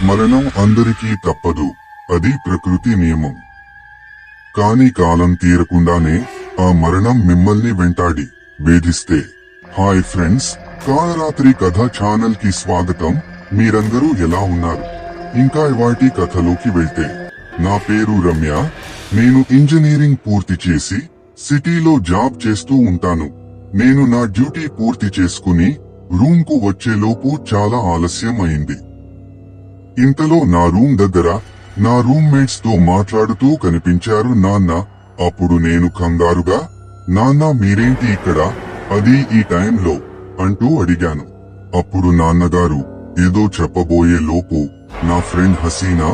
మరణం అందరికీ తప్పదు, అది ప్రకృతి నియమం. కాని కాలం తీరకుండానే ఆ మరణం మిమ్మల్ని వెంటాడి వేధిస్తే. హాయ్ ఫ్రెండ్స్, కాలరాత్రి కథ ఛానల్ కి స్వాగతం. మీరందరూ ఎలా ఉన్నారు? ఇంకా ఇవాటి కథలోకి వెళ్తే, నా పేరు రమ్య. నేను ఇంజనీరింగ్ పూర్తి చేసి సిటీలో జాబ్ చేస్తూ ఉంటాను. నేను నా డ్యూటీ పూర్తి చేసుకుని రూమ్ కు వచ్చేలోపు చాలా ఆలస్యం అయింది. ఇంతలో నా రూమ్ దగ్గర నా రూమ్మేట్స్ తో మాట్లాడుతూ కనిపించారు నాన్న. అప్పుడు నేను కంగారుగా, నాన్న మీరేంటి ఇక్కడ, అది ఈ టైంలో అంటూ అడిగాను. అప్పుడు నాన్నగారు ఏదో చెప్పబోయే లోపు నా ఫ్రెండ్ హసీనా,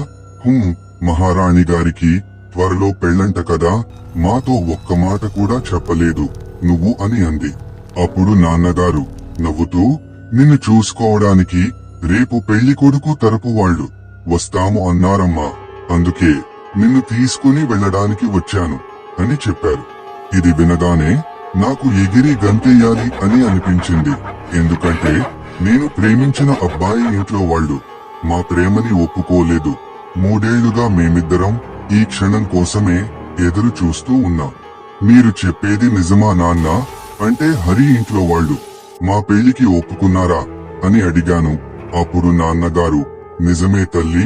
మహారాణి గారికి త్వరలో పెళ్ళంట కదా, మాతో ఒక్క మాట కూడా చెప్పలేదు నువ్వు అని అంది. అప్పుడు నాన్నగారు నవ్వుతూ, నిన్ను చూసుకోవడానికి రేపు పెళ్లి కొడుకు తరపు వాళ్ళు వస్తాము అన్నారమ్మా, అందుకే నిన్ను తీసుకుని వెళ్లడానికి వచ్చాను అని చెప్పారు. ఇది వినగానే నాకు ఎగిరి గంతేయాలి అని అనిపించింది. ఎందుకంటే నేను ప్రేమించిన అబ్బాయి ఇంట్లో వాళ్ళు మా ప్రేమని ఒప్పుకోలేదు. 3 ఏళ్లుగా మేమిద్దరం ఈ క్షణం కోసమే ఎదురు చూస్తూ ఉన్నాం. మీరు చెప్పేది నిజమా నాన్న? అంటే హరి ఇంట్లో వాళ్ళు మా పెళ్లికి ఒప్పుకున్నారా అని అడిగాను. అప్పుడు నాన్నగారు, నిజమే తల్లి,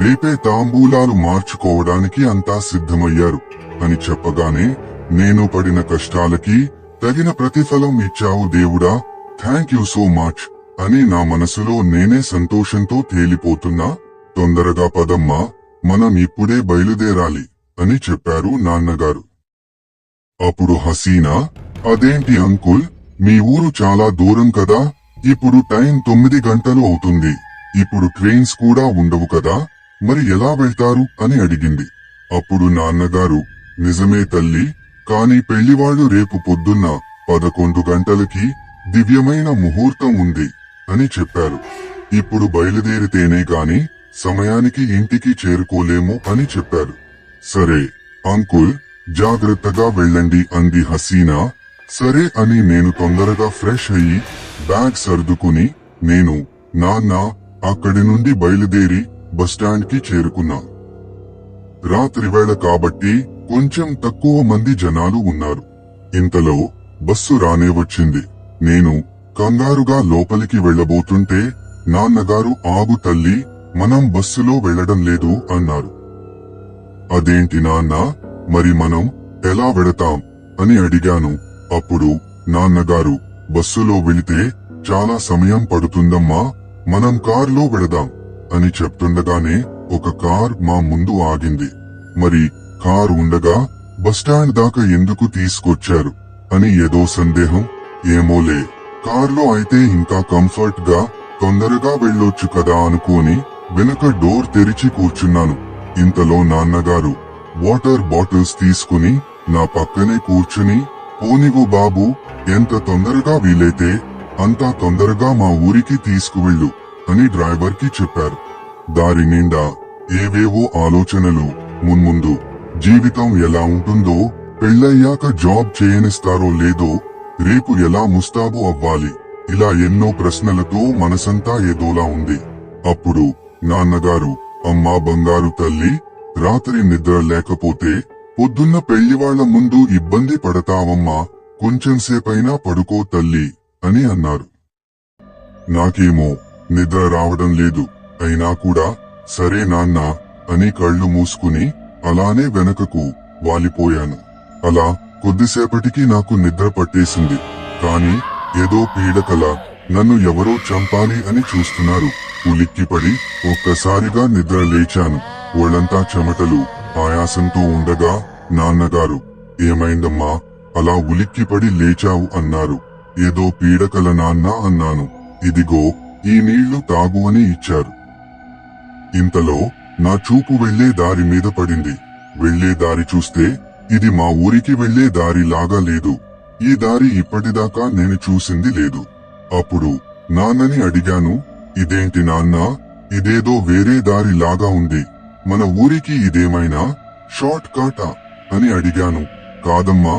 రేపే తాంబూలాలు మార్చుకోవడానికి అంతా సిద్ధమయ్యారు అని చెప్పగానే, నేను పడిన కష్టాలకి తగిన ప్రతిఫలం ఇచ్చావు దేవుడా, థ్యాంక్ యూ సో మచ్ అని నా మనసులో నేనే సంతోషంతో తేలిపోతున్నా. తొందరగా పదమ్మా, మనం ఇప్పుడే బయలుదేరాలి అని చెప్పారు నాన్నగారు. అప్పుడు హసీనా, అదేంటి అంకుల్, మీ ఊరు చాలా దూరం కదా, ఇప్పుడు టైం 9 గంటలు అవుతుంది, ఇప్పుడు ట్రైన్స్ కూడా ఉండవు కదా, మరి ఎలా వెళ్తారు అని అడిగింది. అప్పుడు నాన్నగారు, నిజమే తల్లి, కాని పెళ్లివాళ్లు రేపు పొద్దున్న 11 గంటలకి దివ్యమైన ముహూర్తం ఉంది అని చెప్పారు. ఇప్పుడు బయలుదేరితేనే గాని సమయానికి ఇంటికి చేరుకోలేము అని చెప్పారు. సరే అంకుల్, జాగ్రత్తగా వెళ్ళండి అంది హసీనా. సరే అని నేను తొందరగా ఫ్రెష్ అయ్యి బ్యాగ్ సర్దుకుని నేను, నాన్న అక్కడి నుండి బయలుదేరి బస్టాండ్ కి చేరుకున్నా. రాత్రివేళ కాబట్టి కొంచెం తక్కువ మంది జనాలు ఉన్నారు. ఇంతలో బస్సు రానే వచ్చింది. నేను కంగారుగా లోపలికి వెళ్లబోతుంటే నాన్నగారు, ఆగు తల్లి, మనం బస్సులో వెళ్లడం లేదు అన్నారు. అదేంటి నాన్న, మరి మనం ఎలా వెడతాం అని అడిగాను. అప్పుడు నాన్నగారు, బస్సులో వెళితే చాలా సమయం పడుతుందమ్మా, మనం కార్లో వెళదాం అని చెప్తుండగానే ఒక కార్ మా ముందు ఆగింది. మరి కార్ ఉండగా బస్టాండ్ దాకా ఎందుకు తీసుకొచ్చారు అని ఏదో సందేహం. ఏమోలే, కార్లో అయితే ఇంకా కంఫర్ట్ గా తొందరగా వెళ్ళొచ్చు కదా అనుకోని వెనుక డోర్ తెరిచి కూర్చున్నాను. ఇంతలో నాన్నగారు వాటర్ బాటిల్స్ తీసుకుని నా పక్కనే కూర్చుని, పోనివ్వు బాబు, ఎంత తొందరగా వీలైతే అంతా తొందరగా మా ఊరికి తీసుకువెళ్ళు అని డ్రైవర్ కి చెప్పారు. దారి నిండా ఏవేవో ఆలోచనలు. మున్ముందు జీవితం ఎలా ఉంటుందో, పెళ్ళయ్యాక జాబ్ చేయనిస్తారో లేదో, రేపు ఎలా ముస్తాబు అవ్వాలి, ఇలా ఎన్నో ప్రశ్నలతో మనసంతా ఏదోలా ఉంది. అప్పుడు నాన్నగారు, అమ్మా బంగారు తల్లి, రాత్రి నిద్ర లేకపోతే పొద్దున్న పెళ్లివాళ్ల ముందు ఇబ్బంది పడతావమ్మా, కొంచెం సేపైనా పడుకో తల్లి అని అన్నారు. నాకేమో నిద్ర రావడం లేదు. అయినా కూడా సరే నాన్న అని కళ్ళు మూసుకుని అలానే వెనకకు వాలిపోయాను. అలా కొద్దిసేపటికి నాకు నిద్ర పట్టేసింది. కాని ఏదో పీడకల, నన్ను ఎవరో చంపాలి అని చూస్తున్నారు. ఉలిక్కిపడి ఒక్కసారిగా నిద్ర లేచాను. ఒళ్లంతా చెమటలు, ఆయాసంతో ఉండగా నాన్నగారు, ఏమైందమ్మా, అలా ఉలిక్కిపడి లేచావు అన్నారు. ఏదో పీడకల నాన్న అన్నాను. ఇదిగో ఈ నీళ్లు తాగు అని ఇచ్చారు. ఇంతలో నా చూపు వెళ్లే దారి మీద పడింది. వెళ్లే దారి చూస్తే ఇది మా ఊరికి వెళ్లే దారి లాగా లేదు. ఈ దారి ఇప్పటిదాకా నేను చూసింది లేదు. అప్పుడు నాన్నని అడిగాను, ఇదేంటి నాన్న, ఇదేదో వేరే దారి లాగా ఉంది, మన ఊరికి ఇదేమైనా షార్ట్ కటా అని అడిగాను. కాదమ్మా,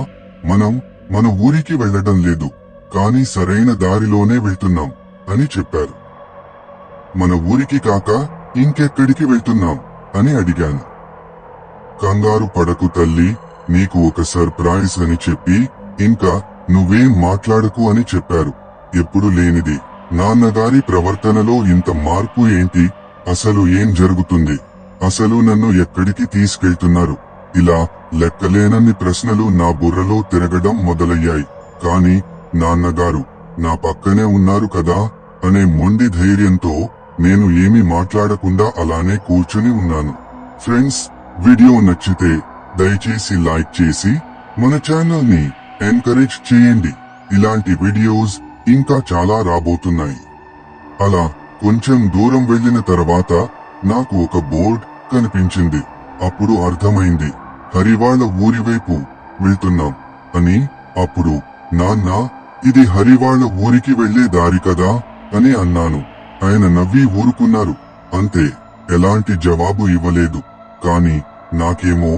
మనం మన ఊరికి వెళ్లడం లేదు, కానీ సరైన దారిలోనే వెళ్తున్నాం అని చెప్పారు. మన ఊరికి కాక ఇంకెక్కడికి వెళ్తున్నాం అని అడిగాను. కంగారు పడకు తల్లి, నీకు ఒక సర్ప్రైజ్ అని చెప్పి ఇంకా నువ్వేం మాట్లాడకు అని చెప్పారు. ఎప్పుడు లేనిది నాన్నగారి ప్రవర్తనలో ఇంత మార్పు ఏంటి? అసలు ఏం జరుగుతుంది? అసలు నన్ను ఎక్కడికి తీసుకెళ్తున్నారు? ఇలా లెక్కలేనన్ని ప్రశ్నలు నా బుర్రలో తిరగడం మొదలయ్యాయి. కాని నాన్నగారు నా పక్కనే ఉన్నారు కదా అనే మొండి ధైర్యంతో నేను ఏమీ మాట్లాడకుండా అలానే కూర్చుని ఉన్నాను. ఫ్రెండ్స్, వీడియో నచ్చితే దయచేసి లైక్ చేసి మన ఛానల్ ని ఎంకరేజ్ చేయండి. ఇలాంటి వీడియోస్ ఇంకా చాలా రాబోతున్నాయి. అలా కొంచెం దూరం వెళ్లిన తర్వాత నాకు ఒక బోర్డ్ కనిపించింది. అప్పుడు అర్థమైంది, హరివాళ్ల ఊరి వైపు వెళ్తున్నాం అని. అప్పుడు నాన్న, ఇది హరివాళ్ల ఊరికి వెళ్లే దారి కదా అని అన్నాను. ఆయన నవ్వి ఊరుకున్నారు. అంతే, ఎలాంటి జవాబు ఇవ్వలేదు. కాని నాకేమో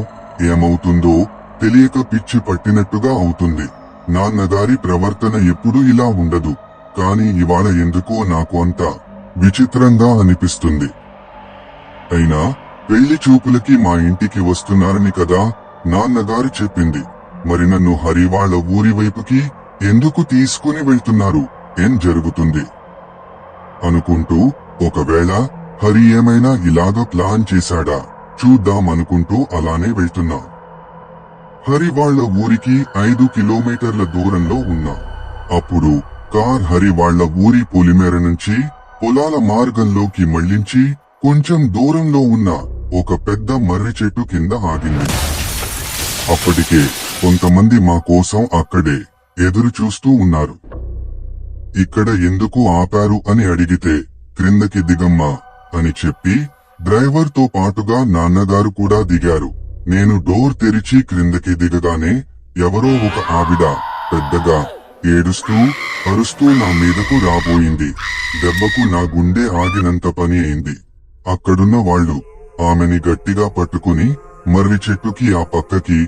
ఏమవుతుందో తెలియక పిచ్చి పట్టినట్టుగా అవుతుంది. నాన్నగారి ప్రవర్తన ఎప్పుడూ ఇలా ఉండదు. కాని ఇవాళ ఎందుకో నాకు అంతా విచిత్రంగా అనిపిస్తుంది. అయినా పెళ్లి చూపులకి మా ఇంటికి వస్తున్నారని కదా నాన్నగారు చెప్పింది. మరి నన్ను హరివాళ్ల ఊరి వైపుకి ఎందుకు తీసుకుని వెళ్తున్నారు? ఏం జరుగుతుంది అనుకుంటూ, ఒకవేళ హరి ఏమైనా ఇలాగ ప్లాన్ చేశాడా చూద్దామనుకుంటూ అలానే వెళ్తున్నా. హరి వాళ్ల ఊరికి 5 కిలోమీటర్ల దూరంలో ఉన్నా. అప్పుడు కార్ హరి వాళ్ల ఊరి పొలిమేర నుంచి పొలాల మార్గంలోకి మళ్లించి కొంచెం దూరంలో ఉన్న ఒక పెద్ద మర్రి చెట్టు కింద ఆగింది. అప్పటికే కొంతమంది మా కోసం అక్కడే ఎదురు చూస్తూ ఉన్నారు. ఇక్కడ ఎందుకు ఆపారు అని అడిగితే, క్రిందకి దిగమ్మా అని చెప్పి డ్రైవర్ తో పాటుగా నాన్నగారు కూడా దిగారు. నేను డోర్ తెరిచి క్రిందకి దిగగానే ఎవరో ఒక ఆవిడ పెద్దగా ఏడుస్తూ అరుస్తూ నా మీదకు రాబోయింది. దెబ్బకు నా గుండె ఆగినంత పని అయింది. అక్కడున్న వాళ్ళు ఆమెని గట్టిగా పట్టుకుని మర్రి చెట్టుకి ఆ పక్కకి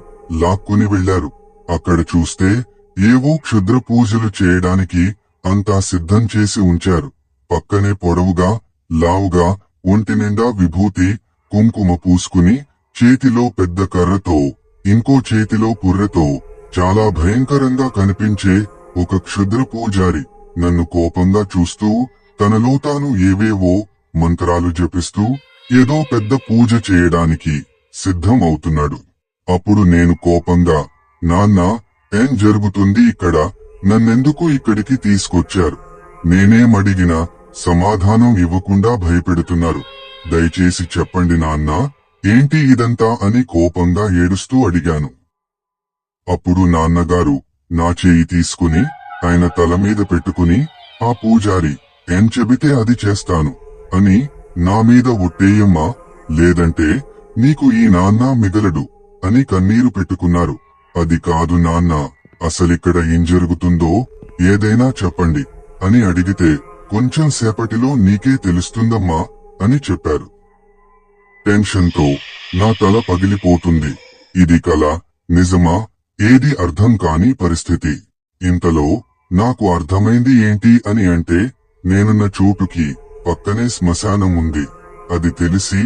లాక్కుని వెళ్లారు. అక్కడ చూస్తే ఏవో క్షుద్ర పూజలు చేయడానికి అంతా సిద్ధం చేసి ఉంచారు. పక్కనే పొడవుగా లావుగా ఒంటి నిండా విభూతి కుంకుమ పూసుకుని చేతిలో పెద్ద కర్రతో ఇంకో చేతిలో పుర్రెతో చాలా భయంకరంగా కనిపించే ఒక క్షుద్ర పూజారి నన్ను కోపంగా చూస్తూ తనలో తాను ఏవేవో మంత్రాలు జపిస్తూ ఏదో పెద్ద పూజ చేయడానికి సిద్ధం అవుతున్నాడు. అప్పుడు నేను కోపంగా, నాన్న, ఏం జరుగుతుంది ఇక్కడ? నన్నెందుకు ఇక్కడికి తీసుకొచ్చారు? నేనేమడిగినా సమాధానం ఇవ్వకుండా భయపెడుతున్నారు. దయచేసి చెప్పండి నాన్న, ఏంటి ఇదంతా అని కోపంగా ఏడుస్తూ అడిగాను. అప్పుడు నాన్నగారు నా చేయి తీసుకుని ఆయన తల మీద పెట్టుకుని, ఆ పూజారి ఏం చెబితే అది చేస్తాను అని నా మీద ఒట్టేయమ్మా, లేదంటే నీకు ఈ నాన్న మిగలడు అని కన్నీరు పెట్టుకున్నారు. అది కాదు నాన్న, అసలిక్కడ ఏం జరుగుతుందో ఏదైనా చెప్పండి అని అడిగితే, కొంచెం సేపటిలో నీకే తెలుస్తుందమ్మా అని చెప్పారు. టెన్షన్తో నా తల పగిలిపోతుంది. ఇది కల, నిజమా? ఏది అర్థం కాని పరిస్థితి. ఇంతలో నాకు అర్థమైంది ఏంటి అని అంటే, నేనున్న చోటుకి పక్కనే శ్మశానం ఉంది. అది తెలిసి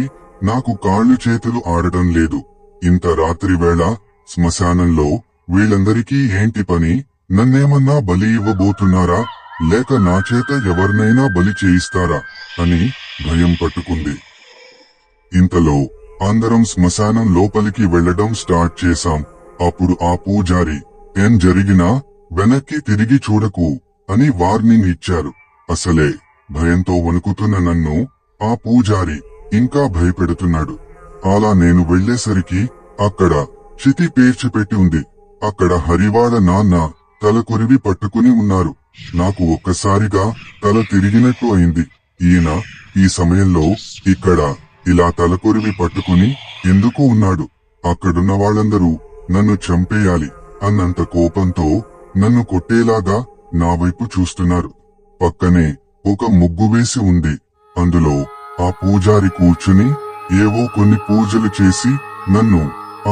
నాకు కాళ్ళు చేతులు ఆడటం లేదు. ఇంత రాత్రి వేళ శ్మశానంలో వీళ్ళందరికీ ఏంటి పని? నన్నేమన్నా బలి ఇవ్వబోతున్నారా, లేక నా చేత ఎవరినైనా బలి చేయిస్తారా అని భయం పట్టుకుంది. ఇంతలో అందరం శ్మశానం లోపలికి వెళ్లడం స్టార్ట్ చేశాం. అప్పుడు ఆ పూజారి, ఏం జరిగినా వెనక్కి తిరిగి చూడకు అని వార్నింగ్ ఇచ్చారు. అసలే భయంతో వణుకుతున్న నన్ను ఆ పూజారి ఇంకా భయపెడుతున్నాడు. అలా నేను వెళ్లేసరికి అక్కడ చితి పేర్చిపెట్టి ఉంది. అక్కడ హరివాళ్ల నాన్న తల కొరివి పట్టుకుని ఉన్నారు. నాకు ఒక్కసారిగా తల తిరిగినట్టు అయింది. ఈయన ఈ సమయంలో ఇక్కడ ఇలా తలకొరివి పట్టుకుని ఎందుకు ఉన్నాడు? అక్కడున్న వాళ్ళందరూ నన్ను చంపేయాలి అన్నంత కోపంతో నన్ను కొట్టేలాగా నా వైపు చూస్తున్నారు. పక్కనే ఒక ముగ్గు వేసి ఉంది. అందులో ఆ పూజారి కూర్చుని ఏవో కొన్ని పూజలు చేసి నన్ను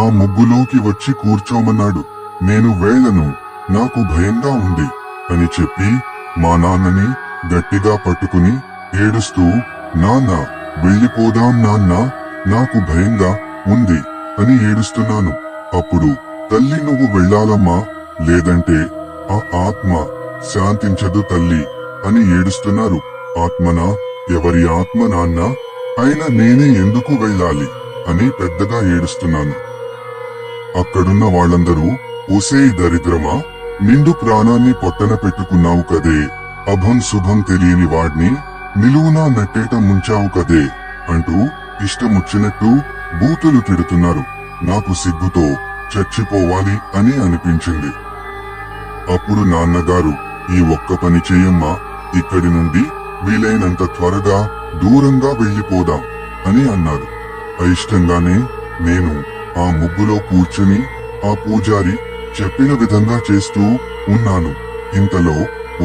ఆ ముగ్గులోకి వచ్చి కూర్చోమన్నాడు. నేను వేళ్లను, నాకు భయంగా ఉంది అని చెప్పి మా నాన్నని గట్టిగా పట్టుకుని ఏడుస్తూ, నాన్న, వెళ్ళిపోదాం నాన్న, నాకు భయంగా ఉంది అని ఏడుస్తున్నాను. అప్పుడు తల్లి, నువ్వు వెళ్ళాలమ్మా, లేదంటే ఆ ఆత్మ శాంతించదు తల్లి అని ఏడుస్తున్నారు. ఆత్మనా? ఎవరి ఆత్మ నాన్న? అయినా నేనే ఎందుకు వెళ్ళాలి అని పెద్దగా ఏడుస్తున్నాను. అక్కడున్న వాళ్ళందరూ, ఒసేయ్ దరిద్రమా, నిండు ప్రాణాన్ని పొట్టన పెట్టుకున్నావు కదే, అభం శుభం తెలియని వాడ్ని నిలువునా నట్టేట ముంచావు కదే అంటూ ఇష్టముచ్చినట్టు బూతులు తిడుతున్నారు. నాకు సిగ్గుతో చచ్చిపోవాలి అని అనిపించింది. అప్పుడు నాన్నగారు, ఈ ఒక్క పని చేయమ్మా, ఇక్కడి నుండి వీలైనంత త్వరగా దూరంగా వెళ్లిపోదాం అని అన్నారు. అయిష్టంగానే నేను ఆ ముగ్గులో కూర్చుని ఆ పూజారి చెప్పిన విధంగా చేస్తూ ఉన్నాను. ఇంతలో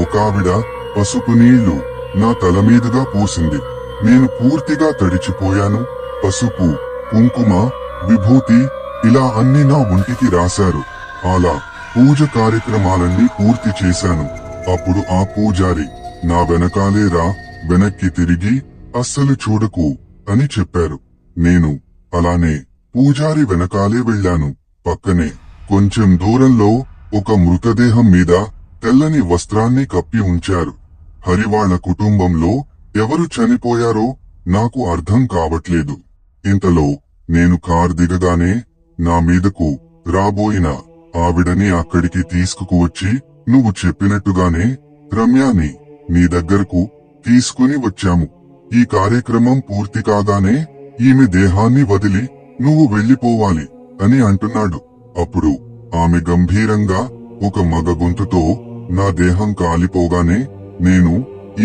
ఒకావిడ పసుపు నీళ్లు నా తల మీదుగా పోసింది. నేను పూర్తిగా తడిచిపోయాను. పసుపు, కుంకుమ, విభూతి ఇలా అన్ని నా ఒంటికి రాశారు. అలా పూజ కార్యక్రమాలన్నీ పూర్తి చేశాను. అప్పుడు ఆ పూజారి, నా వెనకాలే రా, వెనక్కి తిరిగి అస్సలు చూడకు అని చెప్పారు. నేను అలానే పూజారి వెనకాలే వెళ్ళాను. పక్కనే కొంచెం దూరంలో ఒక మృతదేహం మీద తెల్లని వస్త్రాన్ని కప్పి ఉంచారు. హరి వాళ్ళ కుటుంబంలో ఎవరు చనిపోయారో నాకు అర్థం కావట్లేదు. ఇంతలో నేను కారు దిగగానే నా మీదకు రాబోయిన ఆవిడని అక్కడికి తీసుకువచ్చి, నువ్వు చెప్పినట్టుగానే రమ్యాని నీ దగ్గరకు తీసుకుని వచ్చాము. ఈ కార్యక్రమం పూర్తి కాగానే ఈమె దేహాన్ని వదిలి నువ్వు వెళ్లిపోవాలి అని అంటున్నాడు. అప్పుడు ఆమె గంభీరంగా ఒక మగ గొంతుతో, నా దేహం కాలిపోగానే నేను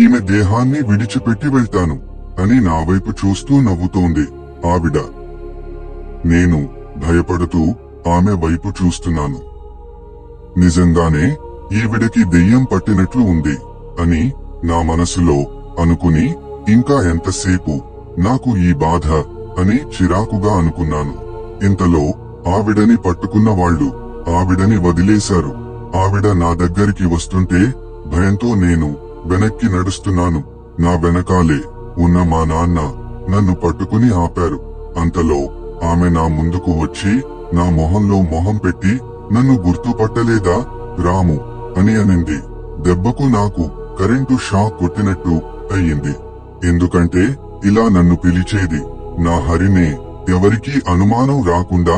ఈమె దేహాన్ని విడిచిపెట్టి వెళ్తాను అని నా వైపు చూస్తూ నవ్వుతోంది ఆవిడ. నేను భయపడుతూ ఆమె వైపు చూస్తున్నాను. నిజంగానే ఈవిడకి దెయ్యం పట్టినట్లు ఉంది అని నా మనసులో అనుకుని, ఇంకా ఎంతసేపు నాకు ఈ బాధ అని చిరాకుగా అనుకున్నాను. ఇంతలో ఆవిడని పట్టుకున్న వాళ్ళు ఆవిడని వదిలేశారు. ఆవిడ నా దగ్గరికి వస్తుంటే భయంతో నేను వెనక్కి నడుస్తున్నాను. నా వెనకాలే ఉన్న మా నాన్న నన్ను పట్టుకుని ఆపారు. అంతలో ఆమె నా ముందుకు వచ్చి నా మొహంలో మొహం పెట్టి, నన్ను గుర్తుపట్టలేదా రాము అని అనింది. దెబ్బకు నాకు కరెంటు షాక్ కొట్టినట్టు అయ్యింది. ఎందుకంటే ఇలా నన్ను పిలిచేది నా హరినే. ఎవరికీ అనుమానం రాకుండా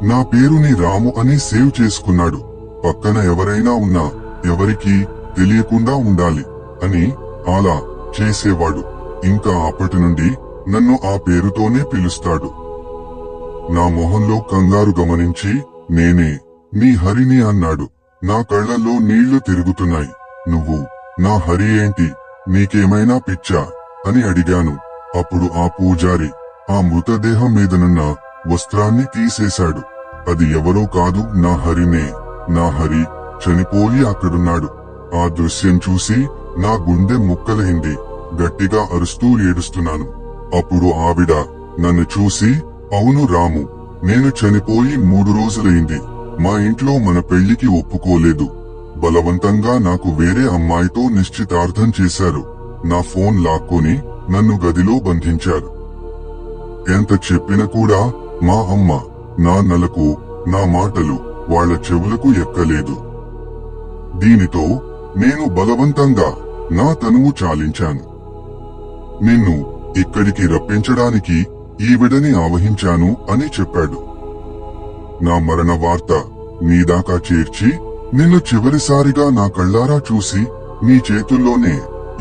నా పేరుని రాము అని సేవ్ చేసుకున్నాడు. పక్కన ఎవరైనా ఉన్నా ఎవరికీ తెలియకుండా ఉండాలి అని అలా చేసేవాడు. ఇంకా అప్పటి నుండి నన్ను ఆ పేరుతోనే పిలుస్తాడు. నా మొహంలో కంగారు గమనించి, నేనే నీ హరిని అన్నాడు. నా కళ్లలో నీళ్లు తిరుగుతున్నాయి. నువ్వు నా హరి ఏంటి, నీకేమైనా పిచ్చా అని అడిగాను. అప్పుడు ఆ పూజారి ఆ మృతదేహం మీదనున్న వస్త్రాన్ని తీసేశాడు. అది ఎవరో కాదు, నా హరినే. నా హరి చనిపోయి అక్కడున్నాడు. ఆ దృశ్యం చూసి నా గుండె ముక్కలైంది. గట్టిగా అరుస్తూ ఏడుస్తున్నాను. అప్పుడు ఆవిడ నన్ను చూసి, అవును రాము, నేను చనిపోయి 3 రోజులైంది. మా ఇంట్లో మన పెళ్లికి ఒప్పుకోలేదు. బలవంతంగా నాకు వేరే అమ్మాయితో నిశ్చితార్థం చేశారు. నా ఫోన్ లాక్కొని నన్ను గదిలో బంధించారు. ఎంత చెప్పినా కూడా మా అమ్మ నాన్నలకు నా మాటలు వాళ్ల చెవులకు ఎక్కలేదు. దీనితో నేను బలవంతంగా నా తనువు చాలించాను. నిన్ను ఇక్కడికి రప్పించడానికి ఈవిడని ఆవహించాను అని చెప్పాడు. నా మరణ వార్త నీదాకా చేర్చి నిన్ను చివరిసారిగా నా కళ్ళారా చూసి నీ చేతుల్లోనే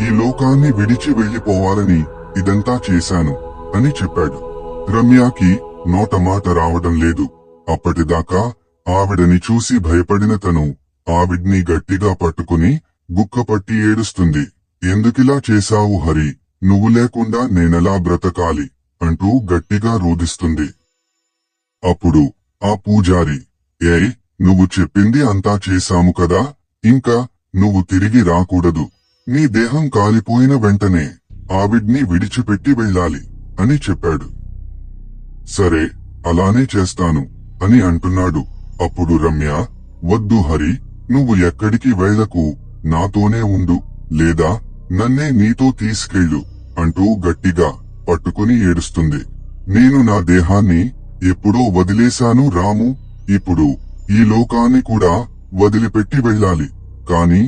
ఈ లోకాన్ని విడిచి వెళ్లిపోవాలని ఇదంతా చేశాను అని చెప్పాడు. రమ్యకి నోట మాట రావడం లేదు. అప్పటిదాకా ఆవిడని చూసి భయపడిన తను ఆవిడ్ని గట్టిగా పట్టుకుని గుక్కపట్టి ఏడుస్తుంది. ఎందుకిలా చేశావు హరి, నువ్వు లేకుండా నేనెలా బ్రతకాలి అంటూ గట్టిగా రోదిస్తుంది. అప్పుడు ఆ పూజారి, ఏయ్, నువ్వు చెప్పింది అంతా చేశాము కదా, ఇంకా నువ్వు తిరిగి రాకూడదు. నీ దేహం కాలిపోయిన వెంటనే ఆవిడ్ని విడిచిపెట్టి వెళ్ళాలి అని చెప్పాడు. సరే, అలానే చేస్తాను అని అంటున్నాడు. అప్పుడు రమ్య, వద్దు హరి, నువ్వు ఎక్కడికి వెళ్లకు, నాతోనే ఉండు, లేదా నన్నే నీతో తీసుకెళ్ళు అంటూ గట్టిగా పట్టుకుని ఏడుస్తుంది. నేను నా దేహాన్ని ఎప్పుడో వదిలేశాను రాము, ఇప్పుడు ఈ లోకాన్ని కూడా వదిలిపెట్టి వెళ్ళాలి. కాని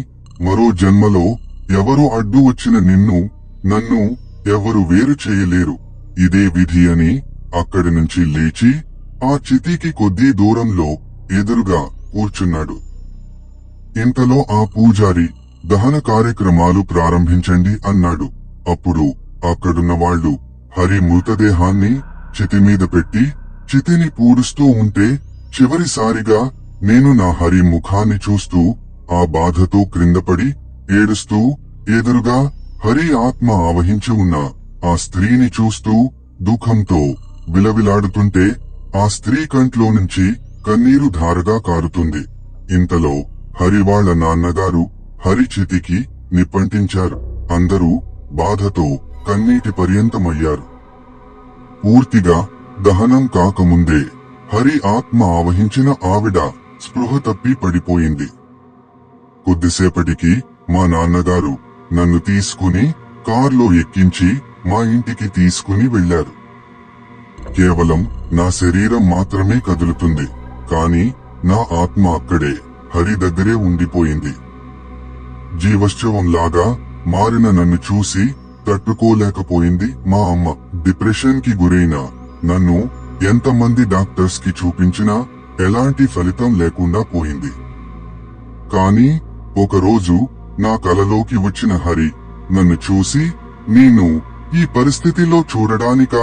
మరో జన్మలో ఎవరు అడ్డు వచ్చిన నన్ను ఎవరు వేరు చేయలేరు. ఇదే విధి అని అక్కడి నుంచి లేచి ఆ చితికి కొద్ది దూరంలో ఎదురుగా కూర్చున్నాడు. ఇంతలో ఆ పూజారి దహన కార్యక్రమాలు ప్రారంభించండి అన్నాడు. అప్పుడు అక్కడున్న వాళ్ళు హరి మృతదేహాన్ని చితిమీద పెట్టి చితిని పూడుస్తూ ఉంటే చివరిసారిగా నేను నా హరి ముఖాన్ని చూస్తూ ఆ బాధతో క్రిందపడి ఏడుస్తూ ఎదురుగా హరి ఆత్మ ఆవహించి ఉన్న ఆ స్త్రీని చూస్తూ దుఃఖంతో విలవిలాడుతుంటే ఆ స్త్రీ కంట్లో నుంచి కన్నీరు ధారగా కారుతుంది. ఇంతలో హరి వాళ్ళ నాన్నగారు హరి చితికి నిప్పంటించారు. అందరూ బాధతో కన్నీటి పర్యంతమయ్యారు. పూర్తిగా దహనం కాకముందే హరి ఆత్మ ఆవహించిన ఆవిడ స్పృహ తప్పి పడిపోయింది. కొద్దిసేపటికి మా నాన్నగారు నన్ను తీసుకుని కార్లో ఎక్కించి మా ఇంటికి తీసుకుని వెళ్లారు. కేవలం నా శరీరం మాత్రమే కదులుతుంది, కాని నా ఆత్మ అక్కడే హరి దగ్గరే ఉండిపోయింది. జీవశ్చవంలాగా మారిన నన్ను చూసి తట్టుకోలేకపోయింది మా అమ్మ. డిప్రెషన్ కి గురైన నన్ను ఎంతమంది డాక్టర్స్ కి చూపించినా ఎలాంటి ఫలితం లేకుండా పోయింది. కాని ఒకరోజు నా కలలోకి వచ్చిన హరి నన్ను చూసి, నేను ఈ పరిస్థితిలో చూడడానికా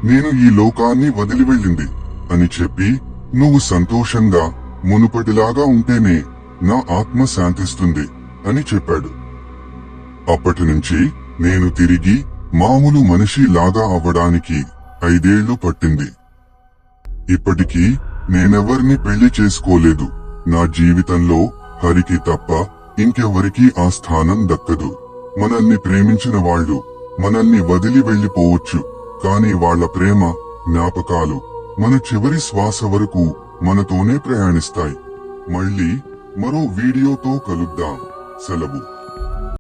నేను ఈ లోకాన్ని వదిలి వెళ్ళింది అని చెప్పి, నువ్వు సంతోషంగా మునుపటిలాగా ఉంటేనే నా ఆత్మ శాంతిస్తుంది అని చెప్పాడు. అప్పటినుంచి నేను తిరిగి మామూలు మనిషి లాగా అవ్వడానికి 5 ఏళ్లు పట్టింది. ఇప్పటికీ నేనెవర్ని పెళ్లి చేసుకోలేదు. నా జీవితంలో హరికి తప్ప ఇంకెవరికీ ఆ స్థానం దక్కదు. మనల్ని ప్రేమించిన వాళ్ళు మనల్ని వదిలి వెళ్లిపోవచ్చు, కాని వాళ్ళ ప్రేమ జ్ఞాపకాలు మన చివరి శ్వాస వరకు మనతోనే ప్రయాణిస్తాయి. మళ్ళీ మరో వీడియోతో కలుద్దాం. సెలవు.